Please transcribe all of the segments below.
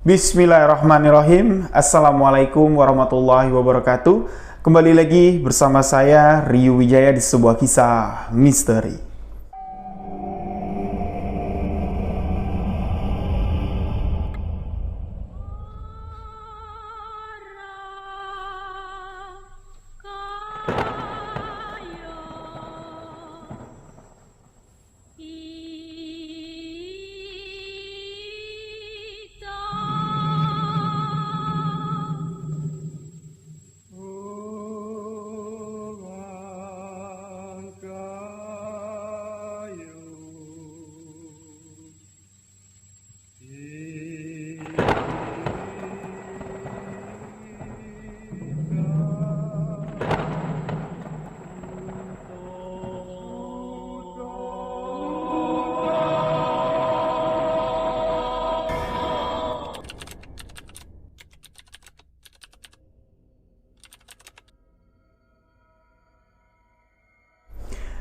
Bismillahirrahmanirrahim. Assalamualaikum warahmatullahi wabarakatuh. Kembali lagi bersama saya Rio Wijaya di sebuah kisah misteri.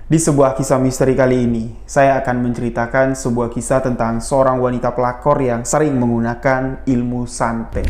Di sebuah kisah misteri kali ini, saya akan menceritakan sebuah kisah tentang seorang wanita pelakor yang sering menggunakan ilmu santet.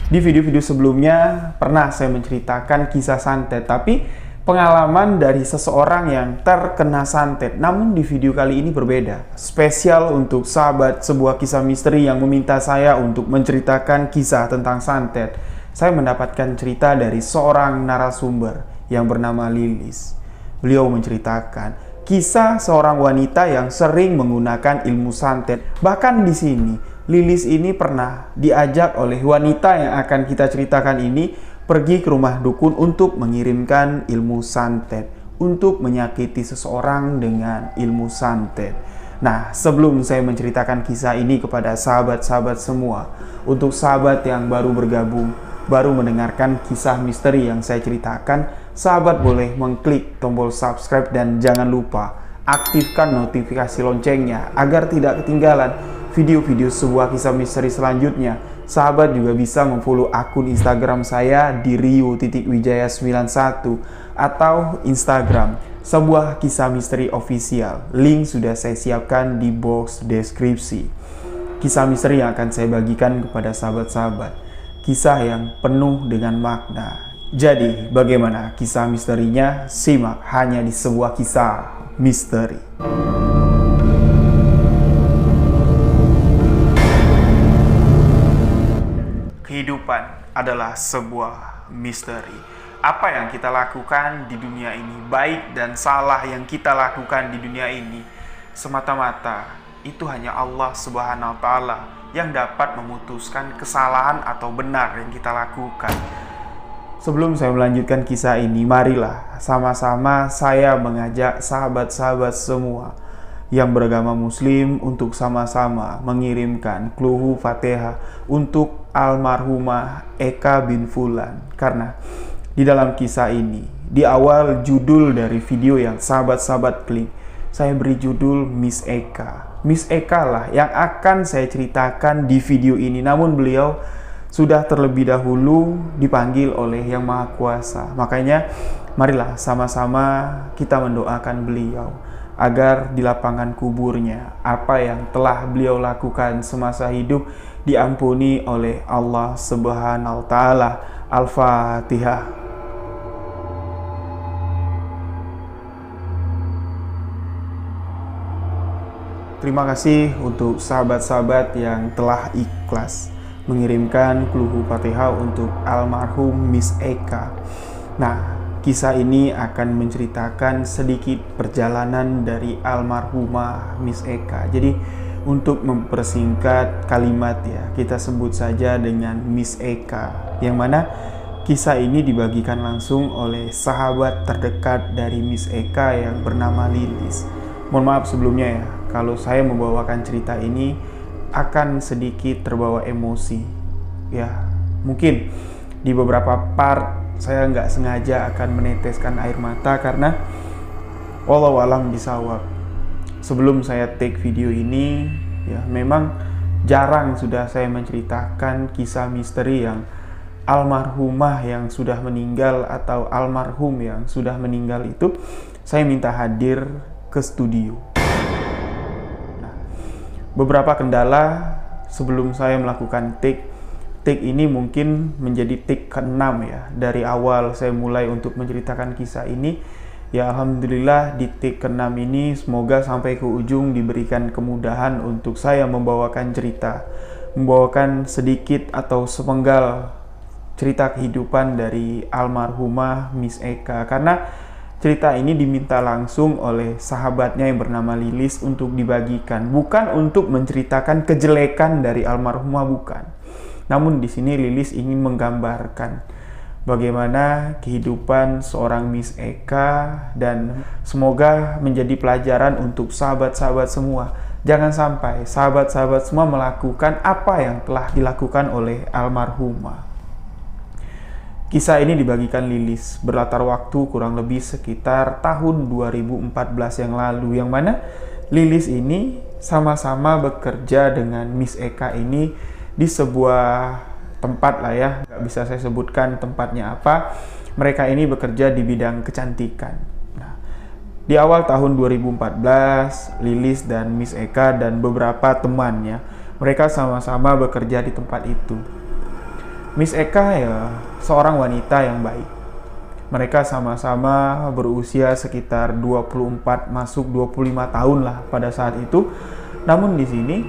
Di video-video sebelumnya, pernah saya menceritakan kisah santet, tapi pengalaman dari seseorang yang terkena santet. Namun di video kali ini berbeda. Spesial untuk sahabat sebuah kisah misteri yang meminta saya untuk menceritakan kisah tentang santet. Saya mendapatkan cerita dari seorang narasumber yang bernama Lilis. Beliau menceritakan kisah seorang wanita yang sering menggunakan ilmu santet. Bahkan di sini, Lilis ini pernah diajak oleh wanita yang akan kita ceritakan ini pergi ke rumah dukun untuk mengirimkan ilmu santet, untuk menyakiti seseorang dengan ilmu santet. Nah, sebelum saya menceritakan kisah ini kepada sahabat-sahabat semua, untuk sahabat yang baru bergabung, baru mendengarkan kisah misteri yang saya ceritakan, sahabat boleh mengklik tombol subscribe dan jangan lupa aktifkan notifikasi loncengnya agar tidak ketinggalan video-video sebuah kisah misteri selanjutnya. Sahabat juga bisa memfollow akun Instagram saya di rio.wijaya91 atau Instagram sebuah kisah misteri official. Link sudah saya siapkan di box deskripsi. Kisah misteri yang akan saya bagikan kepada sahabat-sahabat, kisah yang penuh dengan makna. Jadi, bagaimana kisah misterinya? Simak hanya di sebuah kisah misteri. Kehidupan adalah sebuah misteri. Apa yang kita lakukan di dunia ini, baik dan salah yang kita lakukan di dunia ini, semata-mata itu hanya Allah Subhanahu wa Ta'ala yang dapat memutuskan kesalahan atau benar yang kita lakukan. Sebelum saya melanjutkan kisah ini, marilah sama-sama saya mengajak sahabat-sahabat semua yang beragama muslim untuk sama-sama mengirimkan kluhu Fatihah untuk almarhumah Eka bin Fulan. Karena di dalam kisah ini, di awal judul dari video yang sahabat-sahabat klik, saya beri judul Miss Eka. Miss Eka lah yang akan saya ceritakan di video ini, namun beliau sudah terlebih dahulu dipanggil oleh Yang Maha Kuasa. Makanya marilah sama-sama kita mendoakan beliau agar di lapangan kuburnya apa yang telah beliau lakukan semasa hidup diampuni oleh Allah Subhanahu wa Ta'ala. Al-Fatihah. Terima kasih untuk sahabat-sahabat yang telah ikhlas mengirimkan kluhu Fatihah untuk almarhum Miss Eka. Nah, kisah ini akan menceritakan sedikit perjalanan dari almarhumah Miss Eka. Jadi, untuk mempersingkat kalimat ya, kita sebut saja dengan Miss Eka. Yang mana kisah ini dibagikan langsung oleh sahabat terdekat dari Miss Eka yang bernama Lilis. Mohon maaf sebelumnya ya, kalau saya membawakan cerita ini akan sedikit terbawa emosi ya, mungkin di beberapa part saya nggak sengaja akan meneteskan air mata karena wallahu alam bisawab. Sebelum saya take video ini ya, memang jarang sudah saya menceritakan kisah misteri yang almarhumah yang sudah meninggal atau almarhum yang sudah meninggal itu saya minta hadir ke studio. Beberapa kendala sebelum saya melakukan take ini mungkin menjadi take ke-6 ya. Dari awal saya mulai untuk menceritakan kisah ini, ya alhamdulillah di take ke-6 ini semoga sampai ke ujung diberikan kemudahan untuk saya membawakan cerita, membawakan sedikit atau sepenggal cerita kehidupan dari almarhumah Miss Eka, karena cerita ini diminta langsung oleh sahabatnya yang bernama Lilis untuk dibagikan, bukan untuk menceritakan kejelekan dari almarhumah, bukan. Namun di sini Lilis ingin menggambarkan bagaimana kehidupan seorang Miss Eka, dan semoga menjadi pelajaran untuk sahabat-sahabat semua. Jangan sampai sahabat-sahabat semua melakukan apa yang telah dilakukan oleh almarhumah. Kisah ini dibagikan Lilis berlatar waktu kurang lebih sekitar tahun 2014 yang lalu, yang mana Lilis ini sama-sama bekerja dengan Miss Eka ini di sebuah tempat lah ya, nggak bisa saya sebutkan tempatnya apa. Mereka ini bekerja di bidang kecantikan. Nah, di awal tahun 2014, Lilis dan Miss Eka dan beberapa temannya, mereka sama-sama bekerja di tempat itu. Miss Eka ya seorang wanita yang baik. Mereka sama-sama berusia sekitar 24 masuk 25 tahun lah pada saat itu. Namun di sini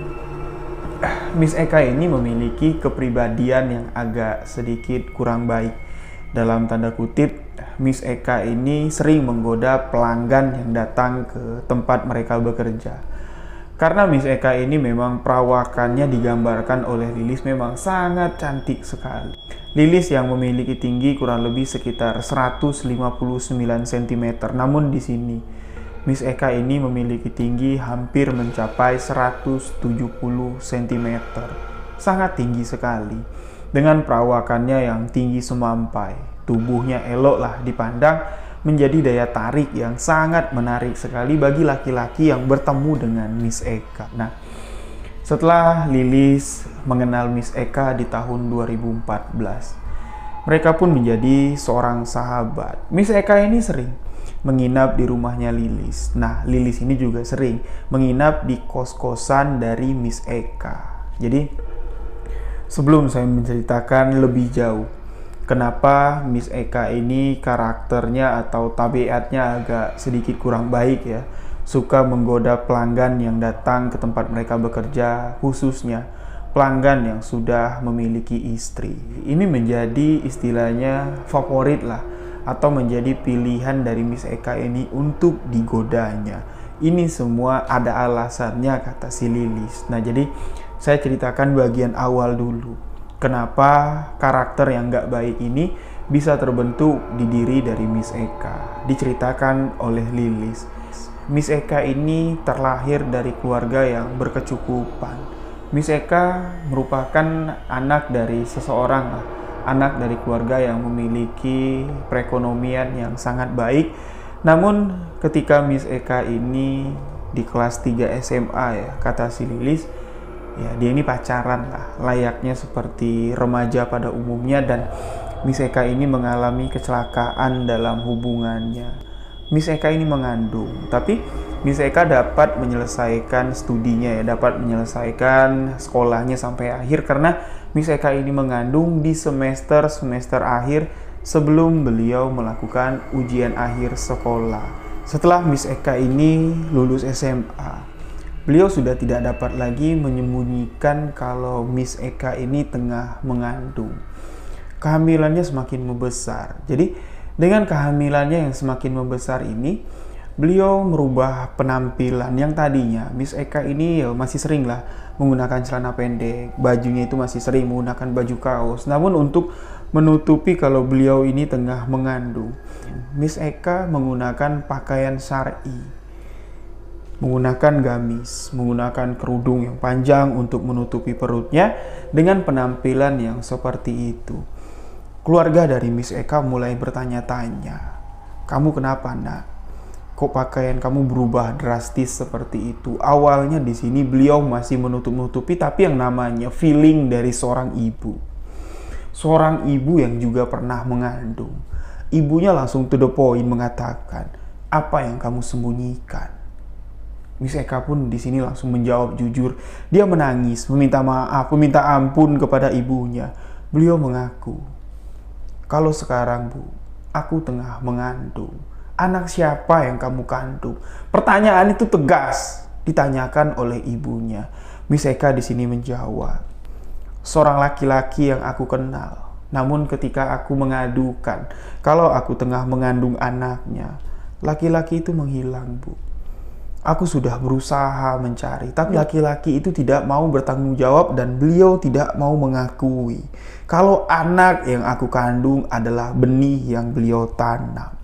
Miss Eka ini memiliki kepribadian yang agak sedikit kurang baik. Dalam tanda kutip, Miss Eka ini sering menggoda pelanggan yang datang ke tempat mereka bekerja. Karena Miss Eka ini memang perawakannya digambarkan oleh Lilis memang sangat cantik sekali. Lilis yang memiliki tinggi kurang lebih sekitar 159 cm. Namun di sini Miss Eka ini memiliki tinggi hampir mencapai 170 cm. Sangat tinggi sekali. Dengan perawakannya yang tinggi semampai, tubuhnya elok lah dipandang, menjadi daya tarik yang sangat menarik sekali bagi laki-laki yang bertemu dengan Miss Eka. Nah, setelah Lilis mengenal Miss Eka di tahun 2014, mereka pun menjadi seorang sahabat. Miss Eka ini sering menginap di rumahnya Lilis. Nah, Lilis ini juga sering menginap di kos-kosan dari Miss Eka. Jadi, sebelum saya menceritakan lebih jauh kenapa Miss Eka ini karakternya atau tabiatnya agak sedikit kurang baik ya, suka menggoda pelanggan yang datang ke tempat mereka bekerja, khususnya pelanggan yang sudah memiliki istri. Ini menjadi istilahnya favorit lah, atau menjadi pilihan dari Miss Eka ini untuk digodanya. Ini semua ada alasannya, kata si Lilis. Nah, jadi saya ceritakan bagian awal dulu. Kenapa karakter yang gak baik ini bisa terbentuk di diri dari Miss Eka. Diceritakan oleh Lilis, Miss Eka ini terlahir dari keluarga yang berkecukupan. Miss Eka merupakan anak dari seseorang, anak dari keluarga yang memiliki perekonomian yang sangat baik. Namun ketika Miss Eka ini di kelas 3 SMA ya, kata si Lilis, ya dia ini pacaran lah, layaknya seperti remaja pada umumnya, dan Miss Eka ini mengalami kecelakaan dalam hubungannya. Miss Eka ini mengandung, tapi Miss Eka dapat menyelesaikan studinya ya, dapat menyelesaikan sekolahnya sampai akhir karena Miss Eka ini mengandung di semester akhir sebelum beliau melakukan ujian akhir sekolah. Setelah Miss Eka ini lulus SMA, beliau sudah tidak dapat lagi menyembunyikan kalau Miss Eka ini tengah mengandung. Kehamilannya semakin membesar. Jadi dengan kehamilannya yang semakin membesar ini, beliau merubah penampilan yang tadinya Miss Eka ini ya masih sering lah menggunakan celana pendek, bajunya itu masih sering menggunakan baju kaos. Namun untuk menutupi kalau beliau ini tengah mengandung, Miss Eka menggunakan pakaian syar'i, menggunakan gamis, menggunakan kerudung yang panjang untuk menutupi perutnya. Dengan penampilan yang seperti itu, keluarga dari Miss Eka mulai bertanya-tanya, "Kamu kenapa, Nak? Kok pakaian kamu berubah drastis seperti itu?" Awalnya di sini beliau masih menutup-nutupi, tapi yang namanya feeling dari seorang ibu yang juga pernah mengandung, ibunya langsung to the point mengatakan, "Apa yang kamu sembunyikan?" Miss Eka pun di sini langsung menjawab jujur. Dia menangis, meminta maaf, meminta ampun kepada ibunya. Beliau mengaku, kalau sekarang Bu, aku tengah mengandung. Anak siapa yang kamu kandung? Pertanyaan itu tegas ditanyakan oleh ibunya. Miss Eka di sini menjawab, seorang laki-laki yang aku kenal. Namun ketika aku mengadukan kalau aku tengah mengandung anaknya, laki-laki itu menghilang, Bu. Aku sudah berusaha mencari, tapi laki-laki itu tidak mau bertanggung jawab dan beliau tidak mau mengakui kalau anak yang aku kandung adalah benih yang beliau tanam.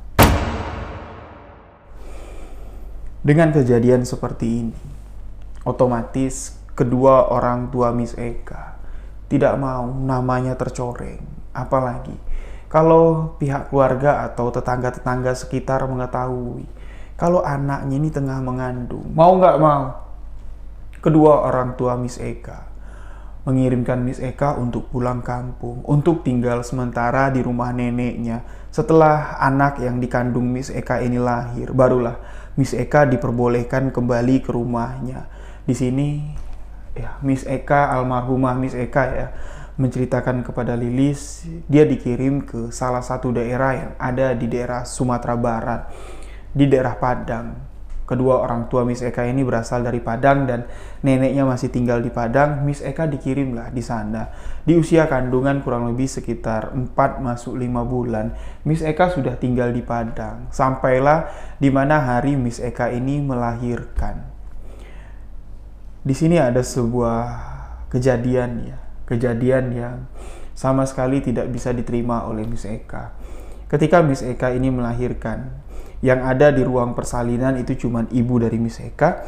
Dengan kejadian seperti ini, otomatis kedua orang tua Miss Eka tidak mau namanya tercoreng. Apalagi kalau pihak keluarga atau tetangga-tetangga sekitar mengetahui kalau anaknya ini tengah mengandung. Mau nggak mau, kedua orang tua Miss Eka mengirimkan Miss Eka untuk pulang kampung, untuk tinggal sementara di rumah neneknya. Setelah anak yang dikandung Miss Eka ini lahir, barulah Miss Eka diperbolehkan kembali ke rumahnya. Di sini, ya, Miss Eka, almarhumah Miss Eka ya, menceritakan kepada Lilis, dia dikirim ke salah satu daerah yang ada di daerah Sumatera Barat, di daerah Padang. Kedua orang tua Miss Eka ini berasal dari Padang dan neneknya masih tinggal di Padang. Miss Eka dikirimlah di sana. Di usia kandungan kurang lebih sekitar 4 masuk 5 bulan, Miss Eka sudah tinggal di Padang. Sampailah di mana hari Miss Eka ini melahirkan. Di sini ada sebuah kejadian ya, kejadian yang sama sekali tidak bisa diterima oleh Miss Eka. Ketika Miss Eka ini melahirkan, yang ada di ruang persalinan itu cuma ibu dari Miss Eka,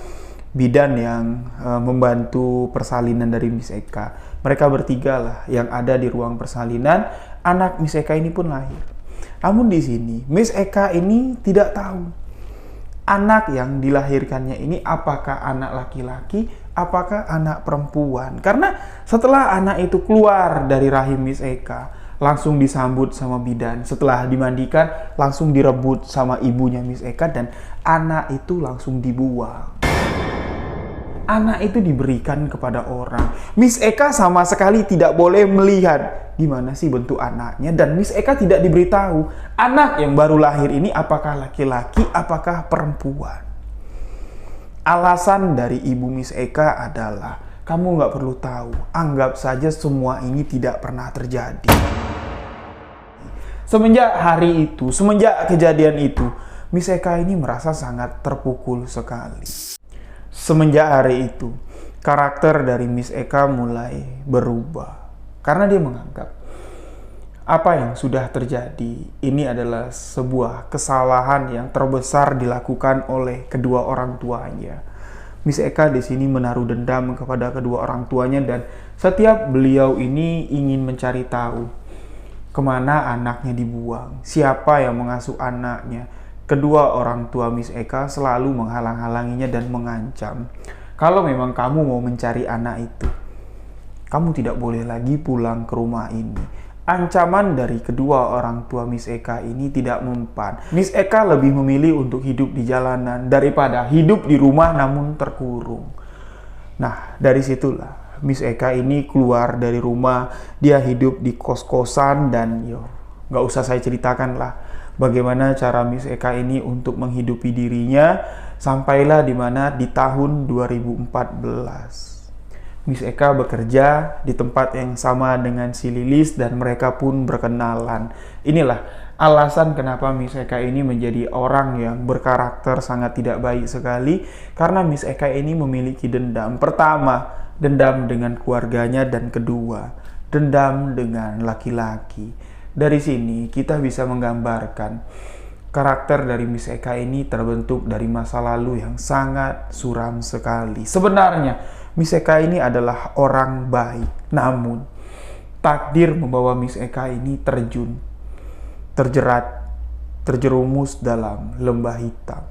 bidan yang membantu persalinan dari Miss Eka. Mereka bertiga lah yang ada di ruang persalinan. Anak Miss Eka ini pun lahir. Namun di sini Miss Eka ini tidak tahu anak yang dilahirkannya ini apakah anak laki-laki, apakah anak perempuan. Karena setelah anak itu keluar dari rahim Miss Eka, langsung disambut sama bidan. Setelah dimandikan, langsung direbut sama ibunya Miss Eka dan anak itu langsung dibuang. Anak itu diberikan kepada orang. Miss Eka sama sekali tidak boleh melihat gimana sih bentuk anaknya dan Miss Eka tidak diberitahu anak yang baru lahir ini apakah laki-laki, apakah perempuan. Alasan dari ibu Miss Eka adalah, kamu nggak perlu tahu, anggap saja semua ini tidak pernah terjadi. Semenjak hari itu, semenjak kejadian itu, Miss Eka ini merasa sangat terpukul sekali. Semenjak hari itu, karakter dari Miss Eka mulai berubah. Karena dia menganggap apa yang sudah terjadi ini adalah sebuah kesalahan yang terbesar dilakukan oleh kedua orang tuanya. Miss Eka di sini menaruh dendam kepada kedua orang tuanya dan setiap beliau ini ingin mencari tahu kemana anaknya dibuang, siapa yang mengasuh anaknya. Kedua orang tua Miss Eka selalu menghalang-halanginya dan mengancam, kalau memang kamu mau mencari anak itu, kamu tidak boleh lagi pulang ke rumah ini. Ancaman dari kedua orang tua Miss Eka ini tidak mempan. Miss Eka lebih memilih untuk hidup di jalanan daripada hidup di rumah namun terkurung. Nah, dari situlah Miss Eka ini keluar dari rumah. Dia hidup di kos-kosan dan nggak usah saya ceritakan lah bagaimana cara Miss Eka ini untuk menghidupi dirinya. Sampailah di mana di tahun 2014. Miss Eka bekerja di tempat yang sama dengan si Lilis dan mereka pun berkenalan. Inilah alasan kenapa Miss Eka ini menjadi orang yang berkarakter sangat tidak baik sekali, karena Miss Eka ini memiliki dendam. Pertama, dendam dengan keluarganya dan kedua, dendam dengan laki-laki. Dari sini kita bisa menggambarkan karakter dari Miss Eka ini terbentuk dari masa lalu yang sangat suram sekali. Sebenarnya Miss Eka ini adalah orang baik, namun takdir membawa Miss Eka ini terjerumus dalam lembah hitam.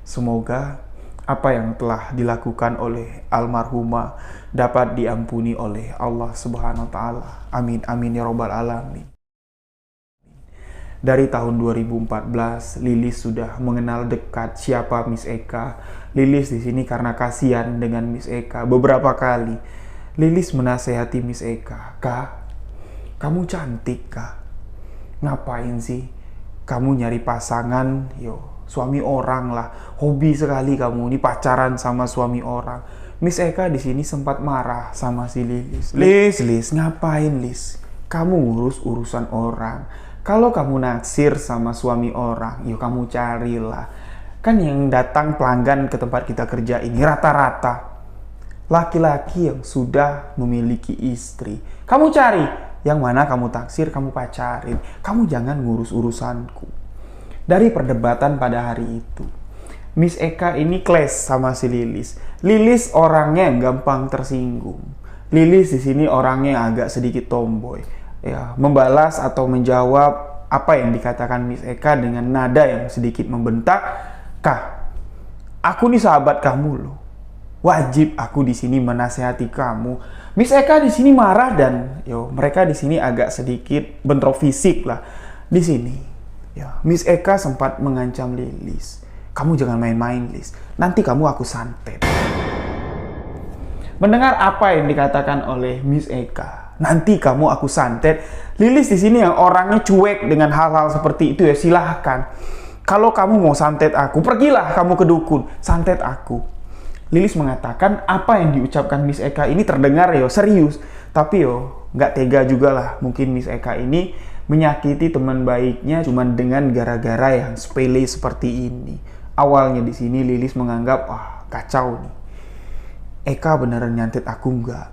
Semoga apa yang telah dilakukan oleh almarhumah dapat diampuni oleh Allah Subhanahu wa taala. Amin amin ya robbal alamin. Dari tahun 2014, Lilis sudah mengenal dekat siapa Miss Eka. Lilis di sini karena kasihan dengan Miss Eka. Beberapa kali Lilis menasehati Miss Eka, "Kak, kamu cantik, Kak. Ngapain sih kamu nyari pasangan? Suami orang lah. Hobi sekali kamu ini pacaran sama suami orang." Miss Eka di sini sempat marah sama si Lilis. Lis, ngapain Lis? Kamu ngurus urusan orang. Kalau kamu naksir sama suami orang, kamu carilah. Kan yang datang pelanggan ke tempat kita kerja ini rata-rata laki-laki yang sudah memiliki istri. Kamu cari yang mana kamu taksir, kamu pacarin. Kamu jangan ngurus urusanku. Dari perdebatan pada hari itu, Miss Eka ini clash sama si Lilis. Lilis orangnya gampang tersinggung. Lilis di sini orangnya agak sedikit tomboy. Membalas atau menjawab apa yang dikatakan Miss Eka dengan nada yang sedikit membentak. "Kak, aku nih sahabat kamu loh. Wajib aku di sini menasehati kamu." Miss Eka di sini marah dan mereka di sini agak sedikit bentrok fisik lah. Di sini, Miss Eka sempat mengancam Lilis. "Kamu jangan main-main, Lis. Nanti kamu aku santet." Mendengar apa yang dikatakan oleh Miss Eka, "Nanti kamu aku santet," Lilis di sini yang orangnya cuek dengan hal-hal seperti itu, silahkan. Kalau kamu mau santet aku, pergilah kamu ke dukun, santet aku. Lilis mengatakan apa yang diucapkan Miss Eka ini terdengar serius, tapi nggak tega juga lah. Mungkin Miss Eka ini menyakiti teman baiknya cuma dengan gara-gara yang sepele seperti ini. Awalnya di sini Lilis menganggap, kacau nih. Eka beneran nyantet aku nggak?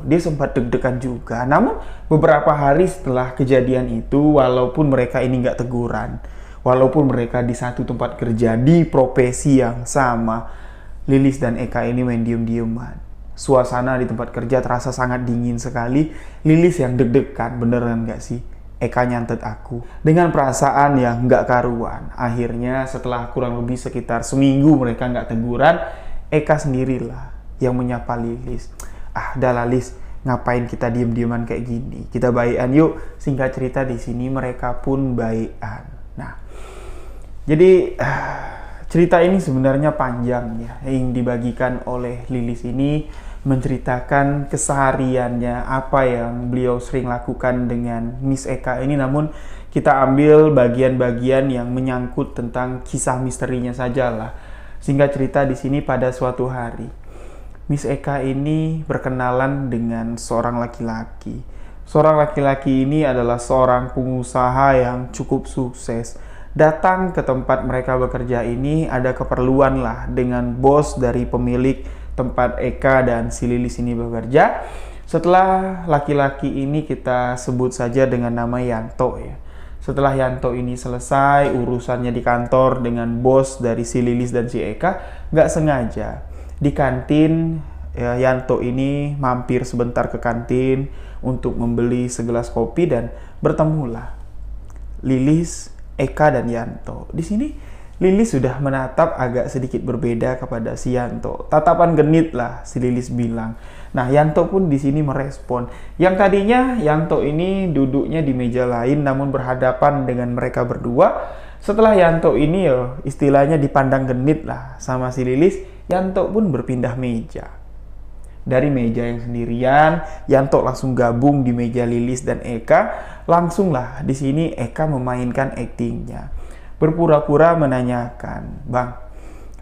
Dia sempat deg-degan juga. Namun beberapa hari setelah kejadian itu, walaupun mereka ini nggak teguran, walaupun mereka di satu tempat kerja di profesi yang sama, Lilis dan Eka ini main diem-dieman. Suasana di tempat kerja terasa sangat dingin sekali. Lilis yang deg-degan, beneran nggak sih Eka nyantet aku? Dengan perasaan yang nggak karuan. Akhirnya setelah kurang lebih sekitar seminggu mereka nggak teguran, Eka sendirilah yang menyapa Lilis. Dah Lis, ngapain kita diem-dieman kayak gini? Kita baikan yuk. Singkat cerita di sini mereka pun baikan. Nah, jadi cerita ini sebenarnya panjang ya. Yang dibagikan oleh Lilis ini menceritakan kesehariannya, apa yang beliau sering lakukan dengan Miss Eka ini. Namun kita ambil bagian-bagian yang menyangkut tentang kisah misterinya saja lah. Singkat cerita di sini pada suatu hari, Miss Eka ini berkenalan dengan seorang laki-laki. Seorang laki-laki ini adalah seorang pengusaha yang cukup sukses. Datang ke tempat mereka bekerja ini ada keperluan lah dengan bos dari pemilik tempat Eka dan si Lilis ini bekerja. Setelah laki-laki ini kita sebut saja dengan nama Yanto ya. Setelah Yanto ini selesai urusannya di kantor dengan bos dari si Lilis dan si Eka, nggak sengaja di kantin Yanto ini mampir sebentar ke kantin untuk membeli segelas kopi dan bertemulah Lilis, Eka dan Yanto. Di sini Lilis sudah menatap agak sedikit berbeda kepada si Yanto. Tatapan genit lah si Lilis bilang. Nah, Yanto pun di sini merespon. Yang tadinya Yanto ini duduknya di meja lain namun berhadapan dengan mereka berdua. Setelah Yanto ini istilahnya dipandang genit lah sama si Lilis, Yanto pun berpindah meja. Dari meja yang sendirian, Yanto langsung gabung di meja Lilis dan Eka. Langsunglah di sini Eka memainkan aktingnya. Berpura-pura menanyakan, "Bang,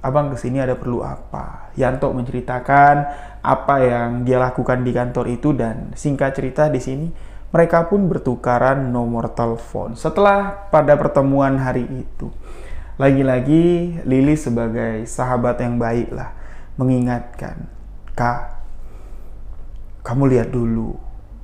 abang kesini ada perlu apa?" Yanto menceritakan apa yang dia lakukan di kantor itu dan singkat cerita di sini mereka pun bertukaran nomor telepon. Setelah pada pertemuan hari itu, lagi-lagi Lilis sebagai sahabat yang baik lah mengingatkan, "Kak, kamu lihat dulu,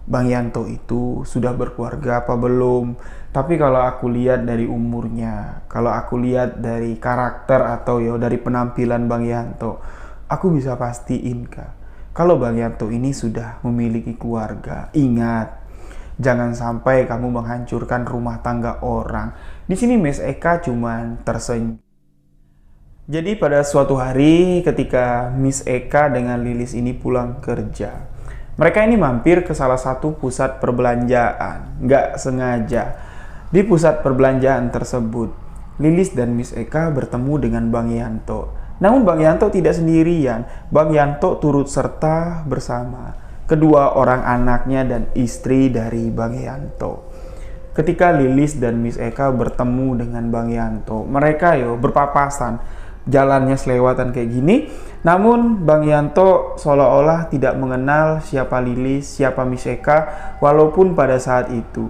Bang Yanto itu sudah berkeluarga apa belum? Tapi kalau aku lihat dari umurnya, kalau aku lihat dari karakter atau dari penampilan Bang Yanto, aku bisa pastiin Kak, kalau Bang Yanto ini sudah memiliki keluarga. Ingat, jangan sampai kamu menghancurkan rumah tangga orang." Di sini Miss Eka cuman tersenyum. Jadi pada suatu hari ketika Miss Eka dengan Lilis ini pulang kerja, mereka ini mampir ke salah satu pusat perbelanjaan, nggak sengaja. Di Di pusat perbelanjaan tersebut, Lilis dan Miss Eka bertemu dengan Bang Yanto. Namun Bang Yanto tidak sendirian. Bang Yanto turut serta bersama kedua orang anaknya dan istri dari Bang Yanto. Ketika Lilis dan Miss Eka bertemu dengan Bang Yanto, mereka berpapasan, jalannya selewatan kayak gini. Namun Bang Yanto seolah-olah tidak mengenal siapa Lilis, siapa Miss Eka, walaupun pada saat itu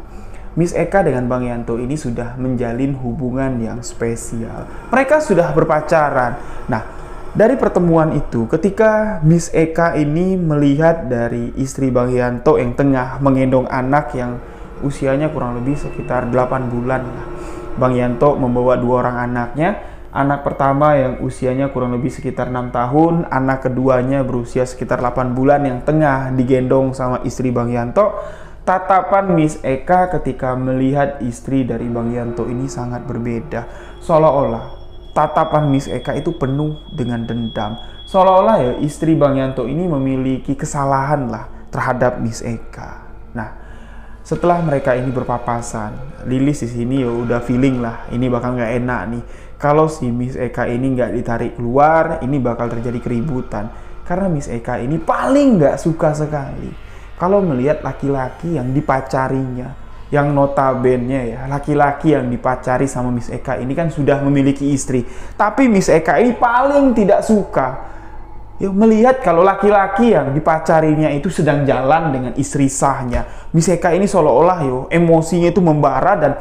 Miss Eka dengan Bang Yanto ini sudah menjalin hubungan yang spesial. Mereka sudah berpacaran. Nah, dari pertemuan itu, ketika Miss Eka ini melihat dari istri Bang Yanto yang tengah menggendong anak yang usianya kurang lebih sekitar 8 bulan. Bang Yanto membawa dua orang anaknya. Anak pertama yang usianya kurang lebih sekitar 6 tahun, anak keduanya berusia sekitar 8 bulan yang tengah digendong sama istri Bang Yanto. Tatapan Miss Eka ketika melihat istri dari Bang Yanto ini sangat berbeda. Seolah-olah tatapan Miss Eka itu penuh dengan dendam. Seolah-olah istri Bang Yanto ini memiliki kesalahan terhadap Miss Eka. Nah, setelah mereka ini berpapasan, Lilis di sini udah feeling ini bakal nggak enak nih. Kalau si Miss Eka ini nggak ditarik keluar, ini bakal terjadi keributan. Karena Miss Eka ini paling nggak suka sekali kalau melihat laki-laki yang dipacarinya, yang notabene laki-laki yang dipacari sama Miss Eka ini kan sudah memiliki istri. Tapi Miss Eka ini paling tidak suka melihat kalau laki-laki yang dipacarinya itu sedang jalan dengan istri sahnya. Miss Eka ini seolah-olah emosinya itu membara, dan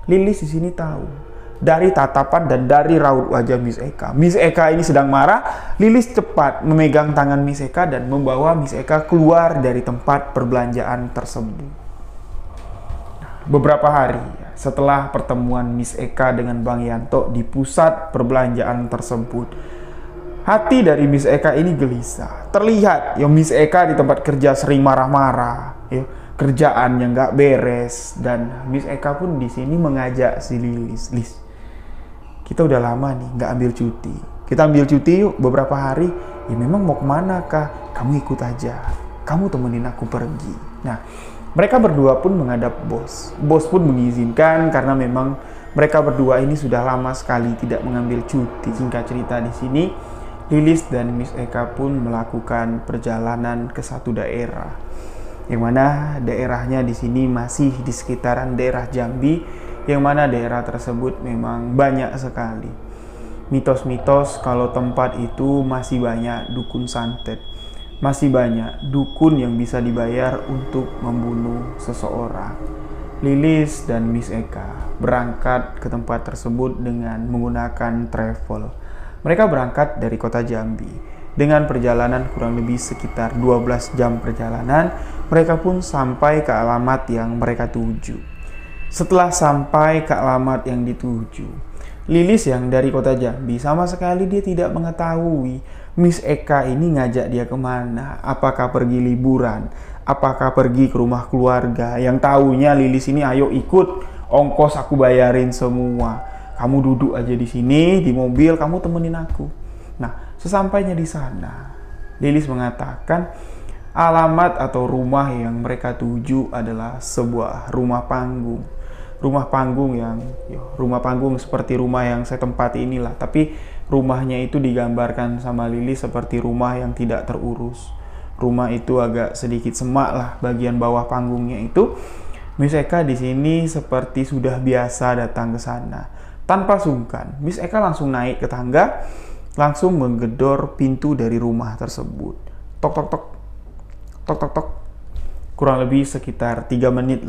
Lilis di sini tahu dari tatapan dan dari raut wajah Miss Eka. Miss Eka ini sedang marah. Lilis cepat memegang tangan Miss Eka dan membawa Miss Eka keluar dari tempat perbelanjaan tersebut. Beberapa hari setelah pertemuan Miss Eka dengan Bang Yanto di pusat perbelanjaan tersebut, hati dari Miss Eka ini gelisah. Terlihat Miss Eka di tempat kerja sering marah-marah, kerjaan yang nggak beres, dan Miss Eka pun di sini mengajak si Lilis, kita udah lama nih nggak ambil cuti. Kita ambil cuti yuk beberapa hari. Memang mau kemana kah? Kamu ikut aja. Kamu temenin aku pergi. Nah, mereka berdua pun menghadap bos. Bos pun mengizinkan karena memang mereka berdua ini sudah lama sekali tidak mengambil cuti. Singkat cerita di sini, Lilis dan Miss Eka pun melakukan perjalanan ke satu daerah, yang mana daerahnya di sini masih di sekitaran daerah Jambi, yang mana daerah tersebut memang banyak sekali mitos-mitos kalau tempat itu masih banyak dukun santet, masih banyak dukun yang bisa dibayar untuk membunuh seseorang. Lilis dan Miss Eka berangkat ke tempat tersebut dengan menggunakan travel. Mereka berangkat dari kota Jambi. Dengan perjalanan kurang lebih sekitar 12 jam perjalanan, mereka pun sampai ke alamat yang mereka tuju. Setelah sampai ke alamat yang dituju, Lilis yang dari kota Jambi sama sekali dia tidak mengetahui Miss Eka ini ngajak dia kemana. Apakah pergi liburan? Apakah pergi ke rumah keluarga? Yang taunya Lilis ini, ayo ikut, ongkos aku bayarin semua. Kamu duduk aja di sini di mobil, kamu temenin aku. Nah, sesampainya di sana, Lilis mengatakan alamat atau rumah yang mereka tuju adalah sebuah rumah panggung. Rumah panggung seperti rumah yang saya tempati inilah, tapi rumahnya itu digambarkan sama Lilis seperti rumah yang tidak terurus. Rumah itu agak sedikit semak bagian bawah panggungnya itu. Miss Eka di sini seperti sudah biasa datang ke sana. Tanpa sungkan, Miss Eka langsung naik ke tangga, langsung menggedor pintu dari rumah tersebut. Tok tok tok. Tok tok tok. Kurang lebih sekitar 3 menit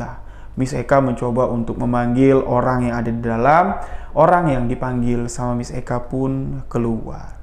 Miss Eka mencoba untuk memanggil orang yang ada di dalam. Orang yang dipanggil sama Miss Eka pun keluar.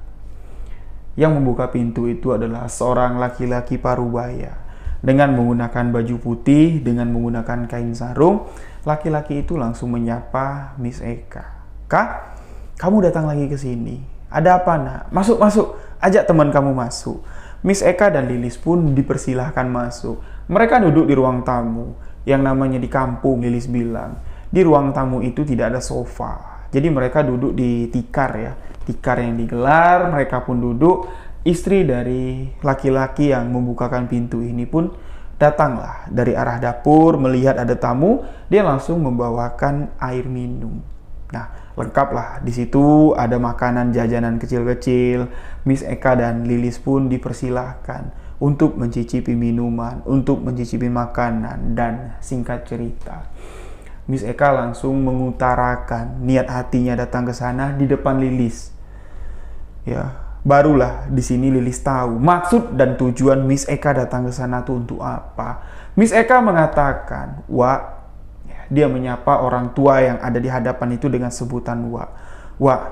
Yang membuka pintu itu adalah seorang laki-laki parubaya. Dengan menggunakan baju putih, dengan menggunakan kain sarung, laki-laki itu langsung menyapa Miss Eka. Kak, kamu datang lagi ke sini. Ada apa nak? Masuk, masuk. Ajak teman kamu masuk. Miss Eka dan Lilis pun dipersilahkan masuk. Mereka duduk di ruang tamu. Yang namanya di kampung, Lilis bilang, di ruang tamu itu tidak ada sofa. Jadi mereka duduk di tikar tikar yang digelar. Mereka pun duduk. Istri dari laki-laki yang membukakan pintu ini pun Datanglah dari arah dapur, melihat ada tamu, dia langsung membawakan air minum. Nah, lengkaplah. Di situ ada makanan jajanan kecil-kecil. Miss Eka dan Lilis pun dipersilahkan untuk mencicipi minuman, untuk mencicipi makanan, dan singkat cerita, Miss Eka langsung mengutarakan niat hatinya datang ke sana di depan Lilis. Ya, barulah di sini Lilis tahu maksud dan tujuan Miss Eka datang ke sana tuh untuk apa. Miss Eka mengatakan, "Wak," dia menyapa orang tua yang ada di hadapan itu dengan sebutan Wak. "Wak,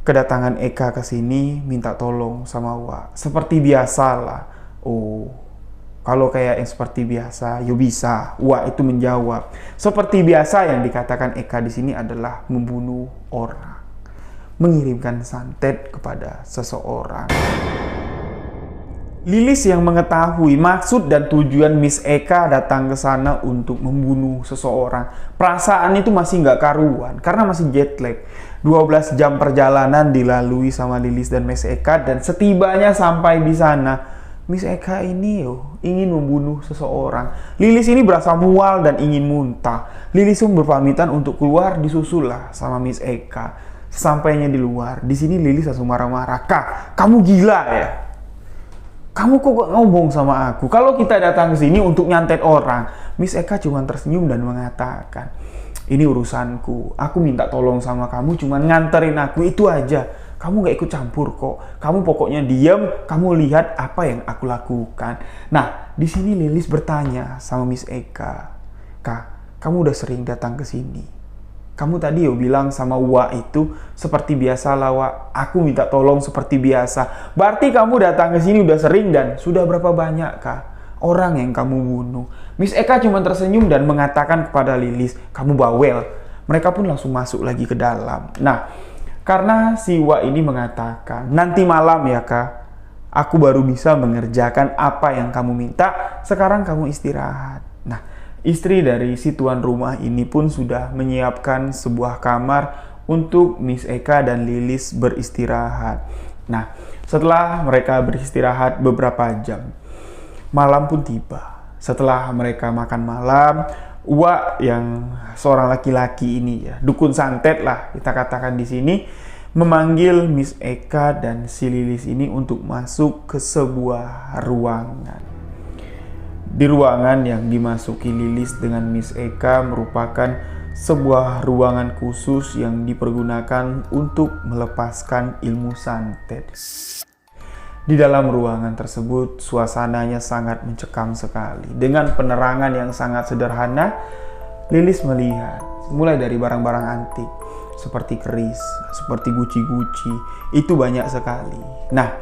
kedatangan Eka ke sini minta tolong sama Wak. Seperti biasalah." "Oh, kalau kayak yang seperti biasa, yo bisa." Wak itu menjawab, "Seperti biasa yang dikatakan Eka di sini adalah membunuh orang, mengirimkan santet kepada seseorang." Lilis yang mengetahui maksud dan tujuan Miss Eka datang ke sana untuk membunuh seseorang. Perasaan itu masih nggak karuan karena masih jet lag. 12 jam perjalanan dilalui sama Lilis dan Miss Eka, dan setibanya sampai di sana, Miss Eka ini ingin membunuh seseorang. Lilis ini berasa mual dan ingin muntah. Lilis pun berpamitan untuk keluar, disusul lah sama Miss Eka. Sampainya di luar, di sini Lilis langsung marah-marah. "Kak, kamu gila ya? Kamu kok ngomong sama aku kalau kita datang ke sini untuk nyantet orang?" Miss Eka cuma tersenyum dan mengatakan, "Ini urusanku. Aku minta tolong sama kamu cuma nganterin aku, itu aja. Kamu gak ikut campur kok. Kamu pokoknya diam, kamu lihat apa yang aku lakukan." Nah, di sini Lilis bertanya sama Miss Eka, "Kak, kamu udah sering datang ke sini. Kamu tadi bilang sama Wak itu seperti biasa lah, Wak. Aku minta tolong seperti biasa. Berarti kamu datang ke sini udah sering, dan sudah berapa banyak, Kak, orang yang kamu bunuh?" Miss Eka cuma tersenyum dan mengatakan kepada Lilis, "Kamu bawel." Mereka pun langsung masuk lagi ke dalam. Nah, karena si Wak ini mengatakan, "Nanti malam ya, Kak, aku baru bisa mengerjakan apa yang kamu minta. Sekarang kamu istirahat." Nah, istri dari si tuan rumah ini pun sudah menyiapkan sebuah kamar untuk Miss Eka dan Lilis beristirahat. Nah, setelah mereka beristirahat beberapa jam, malam pun tiba. Setelah mereka makan malam, Wak yang seorang laki-laki ini, ya, dukun santet lah kita katakan di sini, memanggil Miss Eka dan si Lilis ini untuk masuk ke sebuah ruangan. Di ruangan yang dimasuki Lilis dengan Miss Eka merupakan sebuah ruangan khusus yang dipergunakan untuk melepaskan ilmu santet. Di dalam ruangan tersebut, suasananya sangat mencekam sekali. Dengan penerangan yang sangat sederhana, Lilis melihat mulai dari barang-barang antik seperti keris, seperti guci-guci, itu banyak sekali. Nah,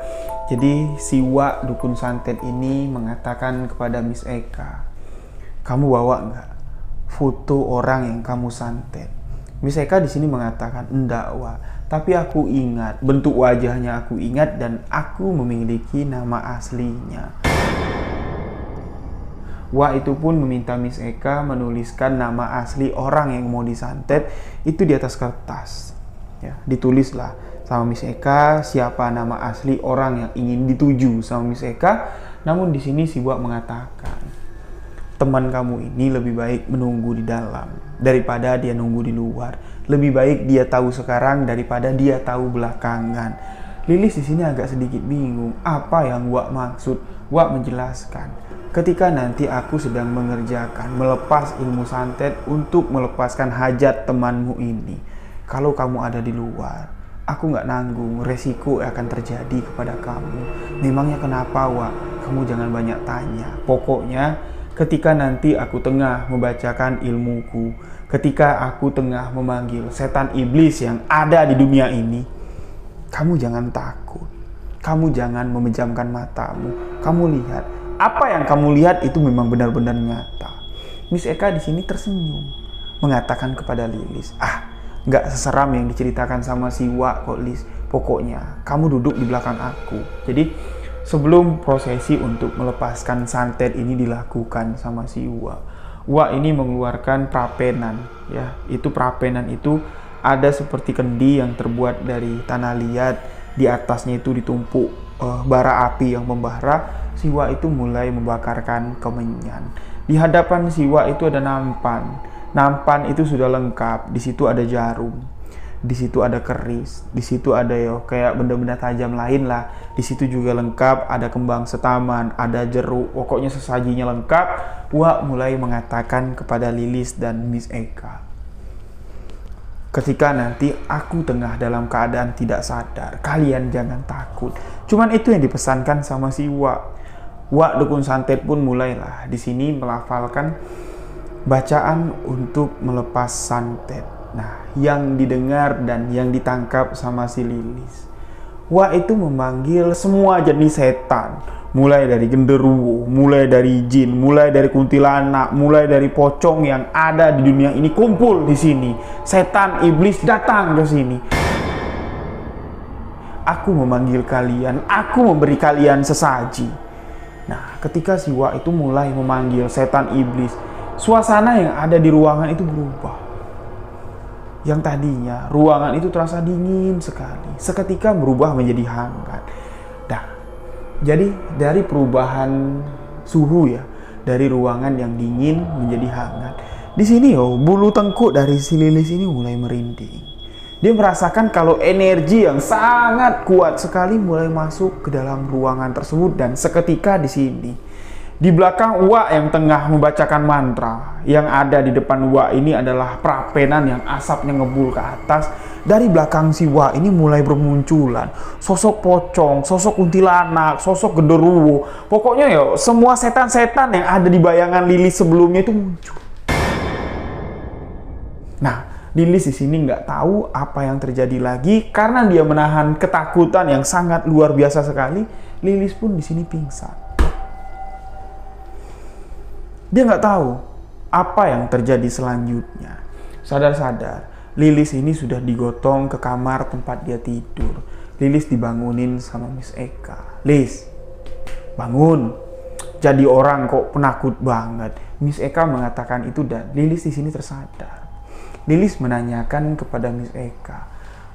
jadi si Wak dukun santet ini mengatakan kepada Miss Eka, "Kamu bawa nggak foto orang yang kamu santet?" Miss Eka di sini mengatakan, "Enggak, Wak, tapi aku ingat bentuk wajahnya, aku ingat, dan aku memiliki nama aslinya." Wak itu pun meminta Miss Eka menuliskan nama asli orang yang mau disantet itu di atas kertas. Ya, ditulislah sama Miss Eka siapa nama asli orang yang ingin dituju sama Miss Eka. Namun di sini si Wak mengatakan, "Teman kamu ini lebih baik menunggu di dalam daripada dia nunggu di luar. Lebih baik dia tahu sekarang daripada dia tahu belakangan." Lilis di sini agak sedikit bingung apa yang Wak maksud. Wak menjelaskan, "Ketika nanti aku sedang mengerjakan melepas ilmu santet untuk melepaskan hajat temanmu ini, kalau kamu ada di luar, aku nggak nanggung resiko akan terjadi kepada kamu." "Memangnya kenapa, Wak? Kamu jangan banyak tanya. Pokoknya ketika nanti aku tengah membacakan ilmuku, ketika aku tengah memanggil setan iblis yang ada di dunia ini, kamu jangan takut. Kamu jangan memejamkan matamu. Kamu lihat, apa yang kamu lihat itu memang benar-benar nyata." Miss Eka di sini tersenyum, mengatakan kepada Lilis, "Nggak seseram yang diceritakan sama si Wak kok, Lis. Pokoknya kamu duduk di belakang aku." Jadi sebelum prosesi untuk melepaskan santet ini dilakukan sama si Wak, Wak ini mengeluarkan prapenan. Ya, itu prapenan itu ada seperti kendi yang terbuat dari tanah liat. Di atasnya itu ditumpuk bara api yang membara. Siwa itu mulai membakarkan kemenyan. Di hadapan Siwa itu ada nampan. Nampan itu sudah lengkap. Di situ ada jarum. Di situ ada keris. Di situ ada kayak benda-benda tajam lain lah. Di situ juga lengkap, ada kembang setaman, ada jeruk. Pokoknya sesajinya lengkap. Wak mulai mengatakan kepada Lilis dan Miss Eka, ketika nanti aku tengah dalam keadaan tidak sadar, kalian jangan takut. Cuman itu yang dipesankan sama si Wak. Wak dukun santet pun mulailah di sini melafalkan bacaan untuk melepas santet. Nah, yang didengar dan yang ditangkap sama si Lilis, Wak itu memanggil semua jenis setan, mulai dari genderuwo, mulai dari jin, mulai dari kuntilanak, mulai dari pocong yang ada di dunia ini kumpul di sini. Setan iblis datang ke sini. Aku memanggil kalian, aku memberi kalian sesaji. Nah, ketika si Wak itu mulai memanggil setan iblis, suasana yang ada di ruangan itu berubah. Yang tadinya ruangan itu terasa dingin sekali, seketika berubah menjadi hangat. Nah, jadi dari perubahan suhu ya, dari ruangan yang dingin menjadi hangat. Di sini bulu tengkuk dari si Lilis ini mulai merinding. Dia merasakan kalau energi yang sangat kuat sekali mulai masuk ke dalam ruangan tersebut, dan seketika di sini, di belakang Wak yang tengah membacakan mantra, yang ada di depan Wak ini adalah prapenan yang asapnya ngebul ke atas. Dari belakang si Wak ini mulai bermunculan sosok pocong, sosok kuntilanak, sosok genderuwo. Pokoknya semua setan-setan yang ada di bayangan Lilis sebelumnya itu muncul. Nah, Lilis di sini nggak tahu apa yang terjadi lagi karena dia menahan ketakutan yang sangat luar biasa sekali. Lilis pun di sini pingsan. Dia nggak tahu apa yang terjadi selanjutnya. Sadar-sadar, Lilis ini sudah digotong ke kamar tempat dia tidur. Lilis dibangunin sama Miss Eka. Lis, bangun. Jadi orang kok penakut banget. Miss Eka mengatakan itu dan Lilis di sini tersadar. Lilis menanyakan kepada Miss Eka,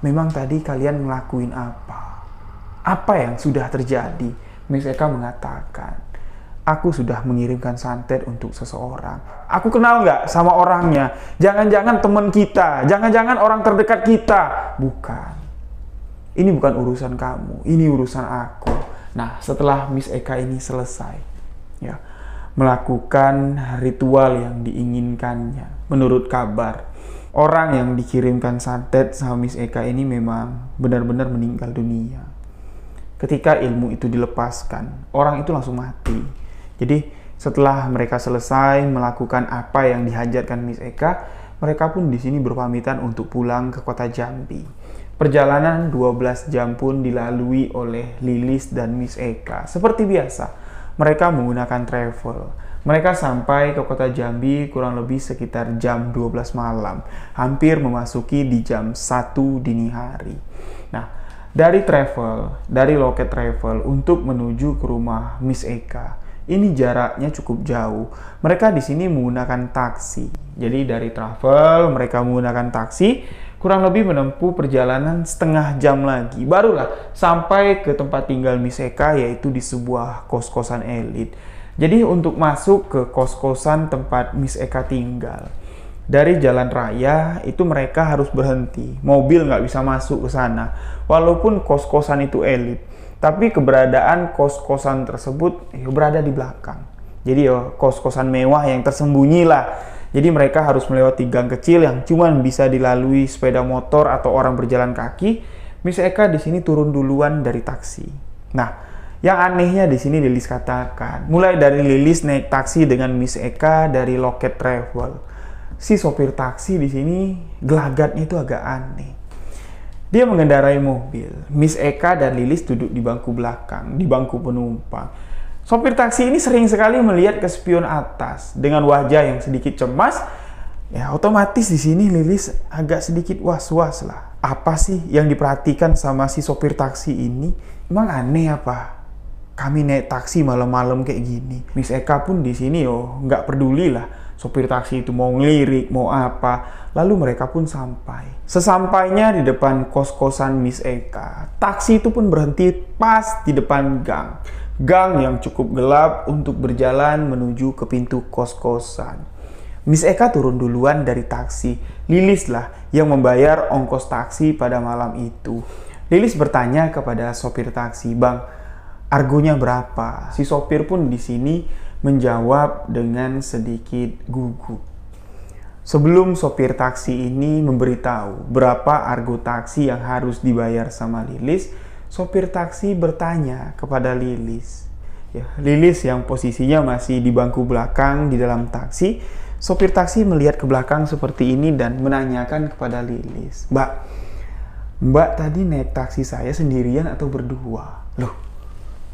memang tadi kalian ngelakuin apa? Apa yang sudah terjadi? Miss Eka mengatakan, aku sudah mengirimkan santet untuk seseorang. Aku kenal nggak sama orangnya? Jangan-jangan teman kita, jangan-jangan orang terdekat kita. Bukan. Ini bukan urusan kamu, ini urusan aku. Nah, setelah Miss Eka ini selesai, ya, melakukan ritual yang diinginkannya, menurut kabar, orang yang dikirimkan santet sama Miss Eka ini memang benar-benar meninggal dunia. Ketika ilmu itu dilepaskan, orang itu langsung mati. Jadi setelah mereka selesai melakukan apa yang dihajarkan Miss Eka, mereka pun di sini berpamitan untuk pulang ke kota Jambi. Perjalanan 12 jam pun dilalui oleh Lilis dan Miss Eka. Seperti biasa, mereka menggunakan travel. Mereka sampai ke kota Jambi kurang lebih sekitar jam 12 malam, hampir memasuki di jam 1 dini hari. Nah, dari loket travel untuk menuju ke rumah Miss Eka, ini jaraknya cukup jauh. Mereka di sini menggunakan taksi. Jadi dari travel mereka menggunakan taksi, kurang lebih menempuh perjalanan setengah jam lagi. Barulah sampai ke tempat tinggal Miss Eka, yaitu di sebuah kos-kosan elit. Jadi untuk masuk ke kos-kosan tempat Miss Eka tinggal, dari jalan raya itu mereka harus berhenti. Mobil nggak bisa masuk ke sana. Walaupun kos-kosan itu elit, tapi keberadaan kos-kosan tersebut berada di belakang. Jadi kos-kosan mewah yang tersembunyi lah. Jadi mereka harus melewati gang kecil yang cuma bisa dilalui sepeda motor atau orang berjalan kaki. Miss Eka di sini turun duluan dari taksi. Nah, yang anehnya di sini Lilis katakan, mulai dari Lilis naik taksi dengan Miss Eka dari loket travel, si sopir taksi di sini gelagatnya itu agak aneh. Dia mengendarai mobil. Miss Eka dan Lilis duduk di bangku belakang, di bangku penumpang. Sopir taksi ini sering sekali melihat ke spion atas dengan wajah yang sedikit cemas. Ya, otomatis di sini Lilis agak sedikit was-was lah. Apa sih yang diperhatikan sama si sopir taksi ini? Emang aneh apa? Kami naik taksi malam-malam kayak gini. Miss Eka pun di sini nggak peduli lah. Sopir taksi itu mau ngelirik, mau apa. Lalu mereka pun sampai. Sesampainya di depan kos-kosan Miss Eka, taksi itu pun berhenti pas di depan gang. gang yang cukup gelap untuk berjalan menuju ke pintu kos-kosan. Miss Eka turun duluan dari taksi. Lilis lah yang membayar ongkos taksi pada malam itu. Lilis bertanya kepada sopir taksi, "Bang, argonya berapa?" Si sopir pun di sini menjawab dengan sedikit gugup. Sebelum sopir taksi ini memberitahu berapa argo taksi yang harus dibayar sama Lilis, sopir taksi bertanya kepada Lilis. Ya, Lilis yang posisinya masih di bangku belakang di dalam taksi, sopir taksi melihat ke belakang seperti ini dan menanyakan kepada Lilis, Mbak tadi naik taksi saya sendirian atau berdua?" "Loh,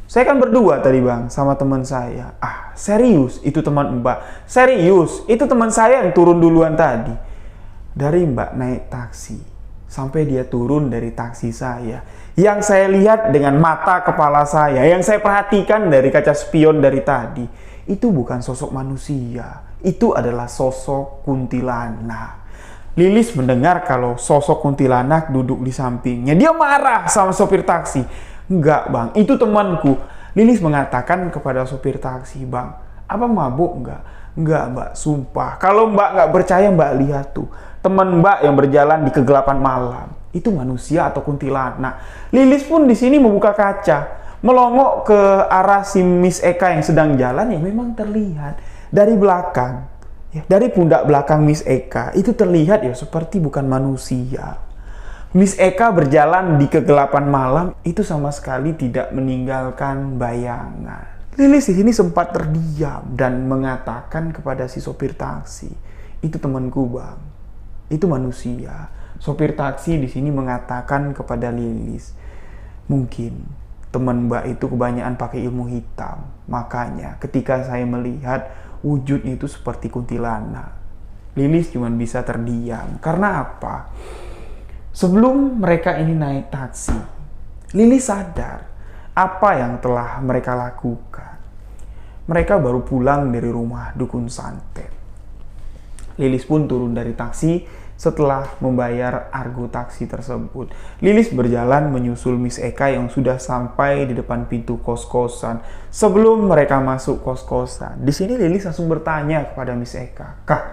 saya kan berdua tadi bang, sama teman saya." "Ah, serius? Itu teman Mbak?" "Serius, itu teman saya yang turun duluan tadi." Dari Mbak naik taksi sampai dia turun dari taksi saya, yang saya lihat dengan mata kepala saya, yang saya perhatikan dari kaca spion dari tadi, itu bukan sosok manusia, itu adalah sosok kuntilanak. Lilis mendengar kalau sosok kuntilanak duduk di sampingnya. Dia marah sama sopir taksi. "Enggak bang, itu temanku." Lilis mengatakan kepada sopir taksi, "Bang, apa mabuk enggak?" "Enggak mbak, sumpah. Kalau mbak nggak percaya, mbak lihat tuh. Teman mbak yang berjalan di kegelapan malam. Itu manusia atau kuntilanak." Lilis pun di sini membuka kaca, melongok ke arah si Miss Eka yang sedang jalan, yang memang terlihat dari belakang. Ya, dari pundak belakang Miss Eka itu terlihat ya seperti bukan manusia. Miss Eka berjalan di kegelapan malam itu sama sekali tidak meninggalkan bayangan. Lilis di sini sempat terdiam dan mengatakan kepada si sopir taksi, "Itu temanku bang, itu manusia." Sopir taksi di sini mengatakan kepada Lilis, "Mungkin teman mbak itu kebanyakan pakai ilmu hitam, makanya ketika saya melihat wujudnya itu seperti kuntilanak." Lilis cuma bisa terdiam. Karena apa? Sebelum mereka ini naik taksi, Lilis sadar apa yang telah mereka lakukan. Mereka baru pulang dari rumah dukun santet. Lilis pun turun dari taksi setelah membayar argo taksi tersebut. Lilis berjalan menyusul Miss Eka yang sudah sampai di depan pintu kos-kosan. Sebelum mereka masuk kos-kosan, di sini Lilis langsung bertanya kepada Miss Eka, "Kak,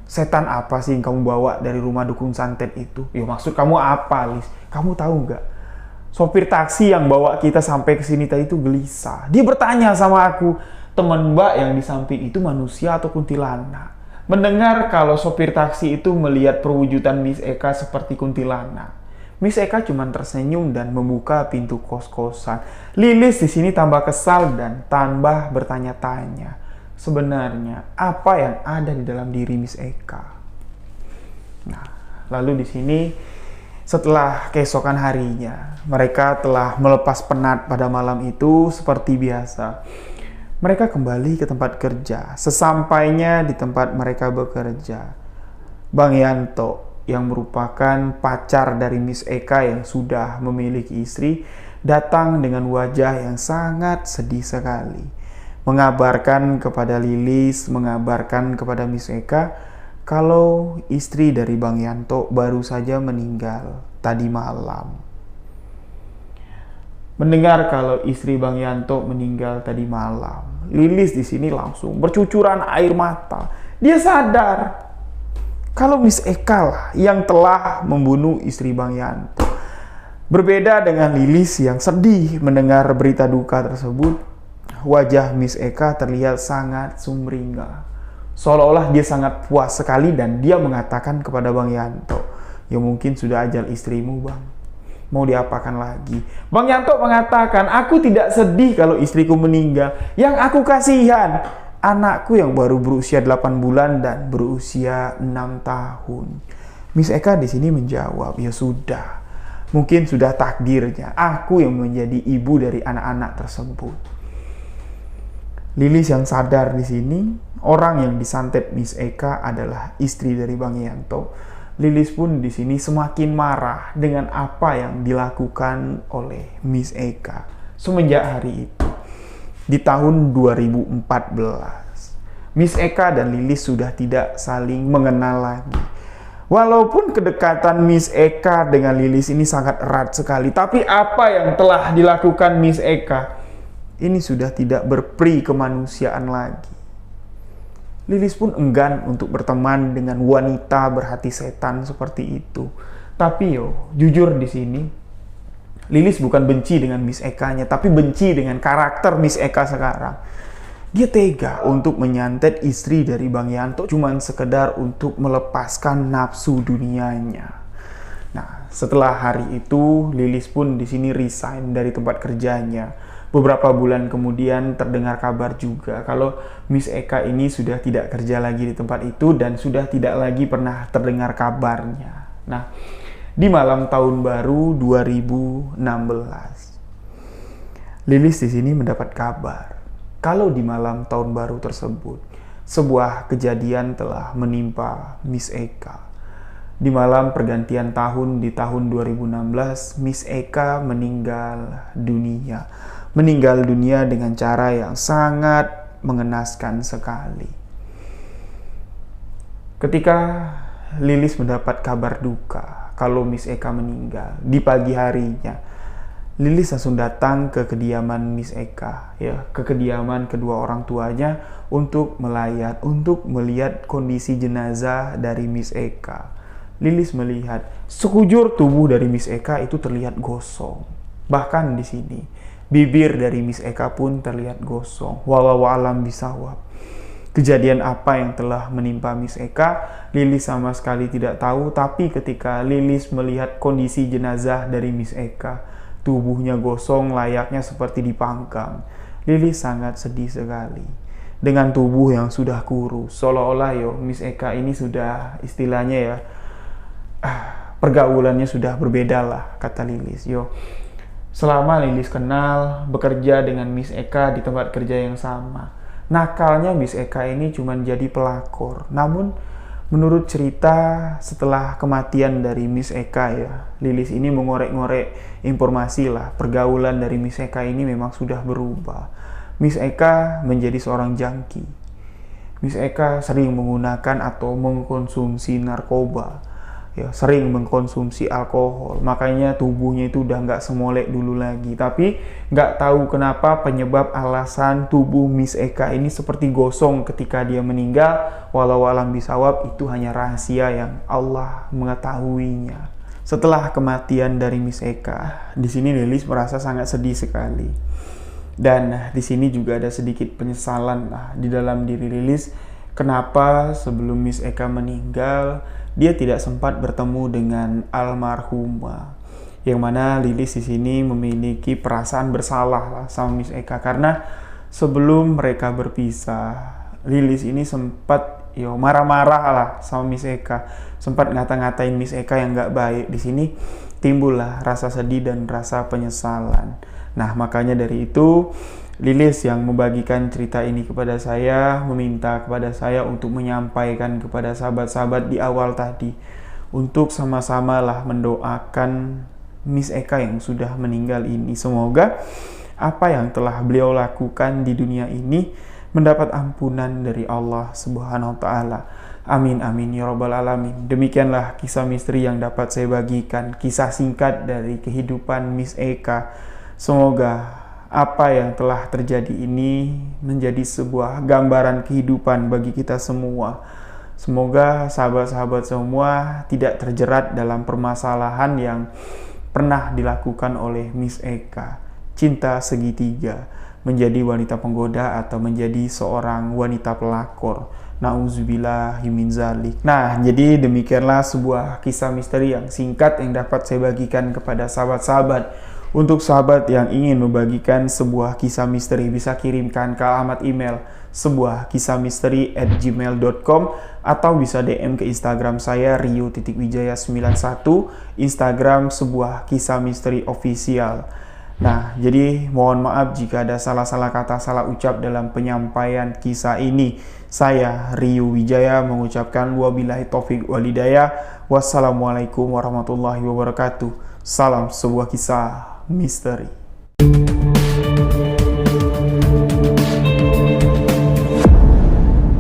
setan apa sih yang kamu bawa dari rumah dukun santet itu?" "Ya maksud kamu apa, Lis? Kamu tahu nggak? Sopir taksi yang bawa kita sampai ke sini tadi itu gelisah. Dia bertanya sama aku, teman mbak yang di samping itu manusia atau kuntilanak." Mendengar kalau sopir taksi itu melihat perwujudan Miss Eka seperti kuntilanak, Miss Eka cuma tersenyum dan membuka pintu kos-kosan. Lilis di sini tambah kesal dan tambah bertanya-tanya, sebenarnya apa yang ada di dalam diri Miss Eka. Nah, lalu di sini setelah keesokan harinya, mereka telah melepas penat pada malam itu seperti biasa. Mereka kembali ke tempat kerja. Sesampainya di tempat mereka bekerja, Bang Yanto yang merupakan pacar dari Miss Eka yang sudah memiliki istri datang dengan wajah yang sangat sedih sekali. Mengabarkan kepada Lilis, mengabarkan kepada Miss Eka kalau istri dari Bang Yanto baru saja meninggal tadi malam. Mendengar kalau istri Bang Yanto meninggal tadi malam, Lilis di sini langsung bercucuran air mata. Dia sadar kalau Miss Eka lah yang telah membunuh istri Bang Yanto. Berbeda dengan Lilis yang sedih mendengar berita duka tersebut, wajah Miss Eka terlihat sangat sumringah. Seolah-olah dia sangat puas sekali dan dia mengatakan kepada Bang Yanto, "Ya mungkin sudah ajal istrimu bang. Mau diapakan lagi?" Bang Yanto mengatakan, "Aku tidak sedih kalau istriku meninggal. Yang aku kasihan anakku yang baru berusia 8 bulan dan berusia 6 tahun. Miss Eka di sini menjawab, "Ya sudah. Mungkin sudah takdirnya aku yang menjadi ibu dari anak-anak tersebut." Lilis yang sadar di sini, orang yang disantet Miss Eka adalah istri dari Bang Yanto. Lilis pun di sini semakin marah dengan apa yang dilakukan oleh Miss Eka semenjak hari itu. Di tahun 2014, Miss Eka dan Lilis sudah tidak saling mengenal lagi. Walaupun kedekatan Miss Eka dengan Lilis ini sangat erat sekali, tapi apa yang telah dilakukan Miss Eka ini sudah tidak berperi kemanusiaan lagi. Lilis pun enggan untuk berteman dengan wanita berhati setan seperti itu. Tapi jujur di sini, Lilis bukan benci dengan Miss Eka-nya, tapi benci dengan karakter Miss Eka sekarang. Dia tega untuk menyantet istri dari Bang Yanto cuman sekedar untuk melepaskan nafsu dunianya. Nah, setelah hari itu, Lilis pun di sini resign dari tempat kerjanya. Beberapa bulan kemudian terdengar kabar juga kalau Miss Eka ini sudah tidak kerja lagi di tempat itu dan sudah tidak lagi pernah terdengar kabarnya. Nah, di malam tahun baru 2016, Lilis di sini mendapat kabar kalau di malam tahun baru tersebut sebuah kejadian telah menimpa Miss Eka. Di malam pergantian tahun di tahun 2016, Miss Eka meninggal dunia. Meninggal dunia dengan cara yang sangat mengenaskan sekali. Ketika Lilis mendapat kabar duka kalau Miss Eka meninggal, di pagi harinya, Lilis langsung datang ke kediaman Miss Eka, ke kediaman kedua orang tuanya untuk melayat, untuk melihat kondisi jenazah dari Miss Eka. Lilis melihat sekujur tubuh dari Miss Eka itu terlihat gosong. Bahkan di sini, bibir dari Miss Eka pun terlihat gosong. Wallahu a'lam bishawab. Kejadian apa yang telah menimpa Miss Eka, Lilis sama sekali tidak tahu. Tapi ketika Lilis melihat kondisi jenazah dari Miss Eka, tubuhnya gosong layaknya seperti dipanggang, Lilis sangat sedih sekali. Dengan tubuh yang sudah kurus, seolah-olah Miss Eka ini sudah istilahnya pergaulannya sudah berbeda lah, kata Lilis. Selama Lilis kenal, bekerja dengan Miss Eka di tempat kerja yang sama, nakalnya Miss Eka ini cuma jadi pelakor. Namun, menurut cerita setelah kematian dari Miss Eka Lilis ini mengorek-ngorek informasi lah, pergaulan dari Miss Eka ini memang sudah berubah. Miss Eka menjadi seorang jangki. Miss Eka sering menggunakan atau mengkonsumsi narkoba. Sering mengkonsumsi alkohol, makanya tubuhnya itu udah nggak semolek dulu lagi. Tapi nggak tahu kenapa penyebab alasan tubuh Miss Eka ini seperti gosong ketika dia meninggal. Walau alam bisawab, itu hanya rahasia yang Allah mengetahuinya. Setelah kematian dari Miss Eka, di sini Lilis merasa sangat sedih sekali. Dan di sini juga ada sedikit penyesalan di dalam diri Lilis. Kenapa sebelum Miss Eka meninggal, dia tidak sempat bertemu dengan almarhumah, yang mana Lilis di sini memiliki perasaan bersalah lah sama Miss Eka, karena sebelum mereka berpisah, Lilis ini sempat marah-marah lah sama Miss Eka, sempat ngata-ngatain Miss Eka yang nggak baik. Di sini timbullah rasa sedih dan rasa penyesalan. Nah, makanya dari itu Lilis yang membagikan cerita ini kepada saya, meminta kepada saya untuk menyampaikan kepada sahabat-sahabat di awal tadi, untuk sama-sama lah mendoakan Miss Eka yang sudah meninggal ini. Semoga apa yang telah beliau lakukan di dunia ini mendapat ampunan dari Allah Subhanahu wa Ta'ala. Amin amin ya rabbal alamin. Demikianlah kisah misteri yang dapat saya bagikan, kisah singkat dari kehidupan Miss Eka. Semoga apa yang telah terjadi ini menjadi sebuah gambaran kehidupan bagi kita semua. Semoga sahabat-sahabat semua tidak terjerat dalam permasalahan yang pernah dilakukan oleh Miss Eka. Cinta segitiga, menjadi wanita penggoda atau menjadi seorang wanita pelakor. Nauzubillahi min zalik. Nah, jadi demikianlah sebuah kisah misteri yang singkat yang dapat saya bagikan kepada sahabat-sahabat. Untuk sahabat yang ingin membagikan sebuah kisah misteri, bisa kirimkan ke alamat email sebuahkisahmisteri@gmail.com atau bisa DM ke Instagram saya rio.wijaya91, Instagram sebuah kisah misteri official. Nah, jadi mohon maaf jika ada salah-salah kata, salah ucap dalam penyampaian kisah ini. Saya Rio Wijaya mengucapkan wabillahi taufik walhidayah. Wassalamualaikum warahmatullahi wabarakatuh. Salam sebuah kisah misteri.